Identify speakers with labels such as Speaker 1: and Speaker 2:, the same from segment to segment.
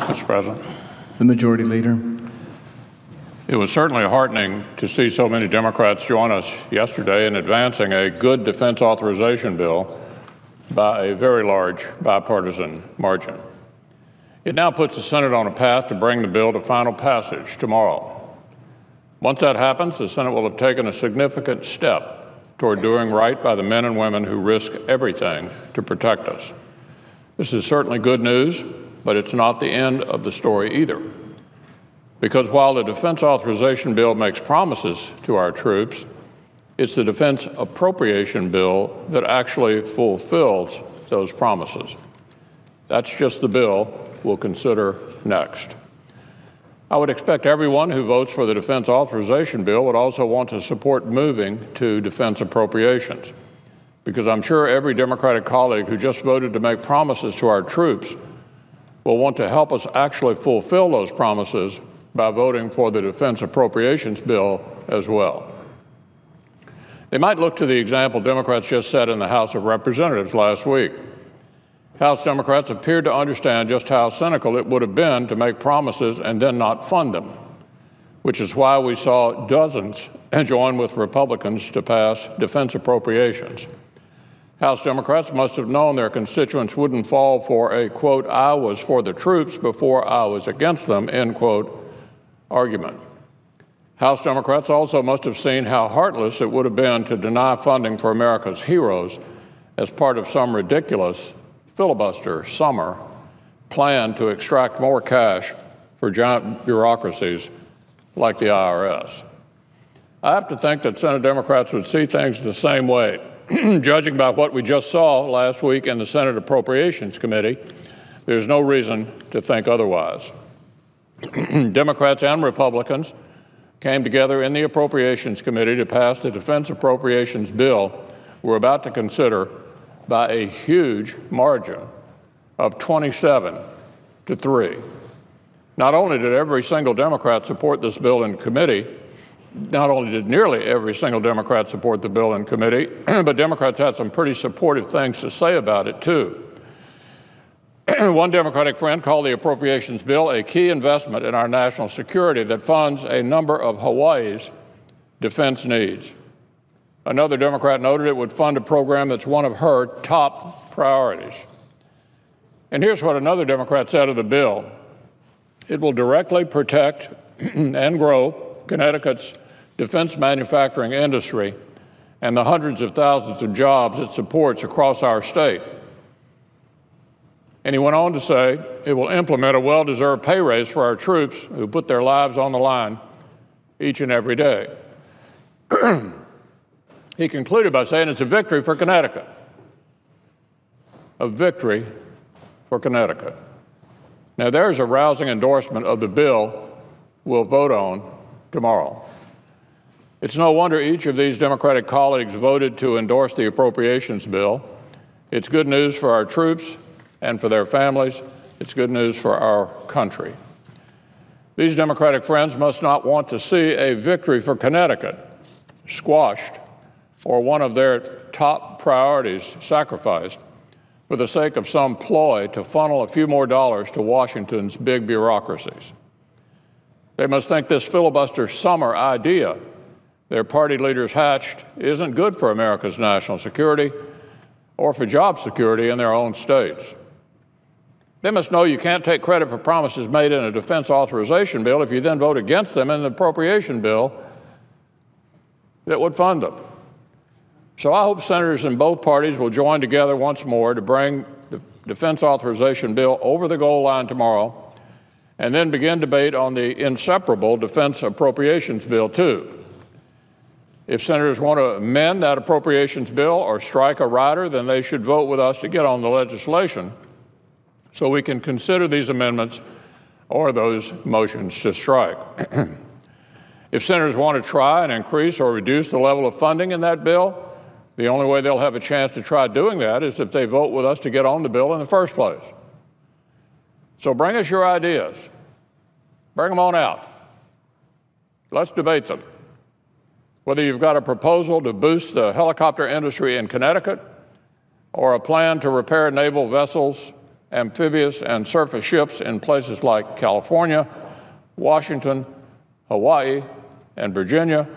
Speaker 1: Mr. President.
Speaker 2: The Majority Leader.
Speaker 1: It was certainly heartening to see so many Democrats join us yesterday in advancing a good defense authorization bill by a very large bipartisan margin. It now puts the Senate on a path to bring the bill to final passage tomorrow. Once that happens, the Senate will have taken a significant step toward doing right by the men and women who risk everything to protect us. This is certainly good news, but it's not the end of the story either. Because while the defense authorization bill makes promises to our troops, it's the defense appropriation bill that actually fulfills those promises. That's just the bill we'll consider next. I would expect everyone who votes for the defense authorization bill would also want to support moving to defense appropriations, because I'm sure every Democratic colleague who just voted to make promises to our troops will want to help us actually fulfill those promises by voting for the defense appropriations bill as well. They might look to the example Democrats just set in the House of Representatives last week. House Democrats appeared to understand just how cynical it would have been to make promises and then not fund them, which is why we saw dozens join with Republicans to pass defense appropriations. House Democrats must have known their constituents wouldn't fall for a, quote, "I was for the troops before I was against them," end quote, argument. House Democrats also must have seen how heartless it would have been to deny funding for America's heroes as part of some ridiculous filibuster summer plan to extract more cash for giant bureaucracies like the IRS. I have to think that Senate Democrats would see things the same way. Judging by what we just saw last week in the Senate Appropriations Committee, there's no reason to think otherwise. Democrats and Republicans came together in the Appropriations Committee to pass the defense appropriations bill we're about to consider by a huge margin of 27-3. Not only did every single Democrat support this bill in committee, not only did nearly every single Democrat support the bill in committee, but Democrats had some pretty supportive things to say about it, too. One Democratic friend called the appropriations bill a key investment in our national security that funds a number of Hawaii's defense needs. Another Democrat noted it would fund a program that's one of her top priorities. And here's what another Democrat said of the bill. It will directly protect and grow Connecticut's defense manufacturing industry and the hundreds of thousands of jobs it supports across our state. And he went on to say it will implement a well-deserved pay raise for our troops who put their lives on the line each and every day. He concluded by saying it's a victory for Connecticut. A victory for Connecticut. Now, there's a rousing endorsement of the bill we'll vote on tomorrow. It's no wonder each of these Democratic colleagues voted to endorse the appropriations bill. It's good news for our troops and for their families. It's good news for our country. These Democratic friends must not want to see a victory for Connecticut squashed or one of their top priorities sacrificed for the sake of some ploy to funnel a few more dollars to Washington's big bureaucracies. They must think this filibuster summer idea their party leaders hatched isn't good for America's national security or for job security in their own states. They must know you can't take credit for promises made in a defense authorization bill if you then vote against them in the appropriation bill that would fund them. So I hope senators in both parties will join together once more to bring the defense authorization bill over the goal line tomorrow and then begin debate on the inseparable defense appropriations bill, too. If senators want to amend that appropriations bill or strike a rider, then they should vote with us to get on the legislation so we can consider these amendments or those motions to strike. If senators want to try and increase or reduce the level of funding in that bill, the only way they'll have a chance to try doing that is if they vote with us to get on the bill in the first place. So bring us your ideas. Bring them on out. Let's debate them. Whether you've got a proposal to boost the helicopter industry in Connecticut or a plan to repair naval vessels amphibious, and surface ships in places like California, Washington, Hawaii, and Virginia.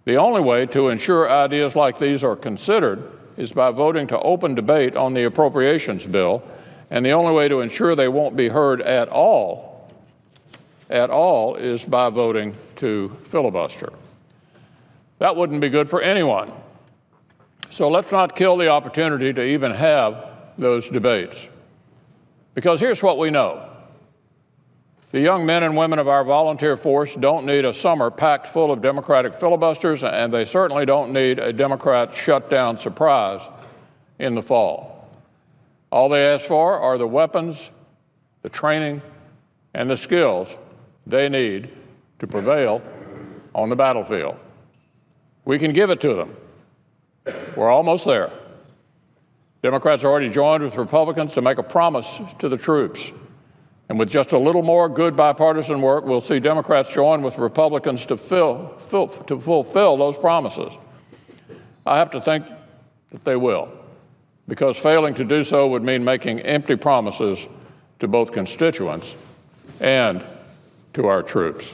Speaker 1: The only way to ensure ideas like these are considered is by voting to open debate on the appropriations bill, and the only way to ensure they won't be heard at all, is by voting to filibuster. That wouldn't be good for anyone. So let's not kill the opportunity to even have those debates. Because here's what we know. The young men and women of our volunteer force don't need a summer packed full of Democratic filibusters, and they certainly don't need a Democrat shutdown surprise in the fall. All they ask for are the weapons, the training, and the skills they need to prevail on the battlefield. We can give it to them. We're almost there. Democrats already joined with Republicans to make a promise to the troops. And with just a little more good bipartisan work, we'll see Democrats join with Republicans to fulfill those promises. I have to think that they will, because failing to do so would mean making empty promises to both constituents and to our troops.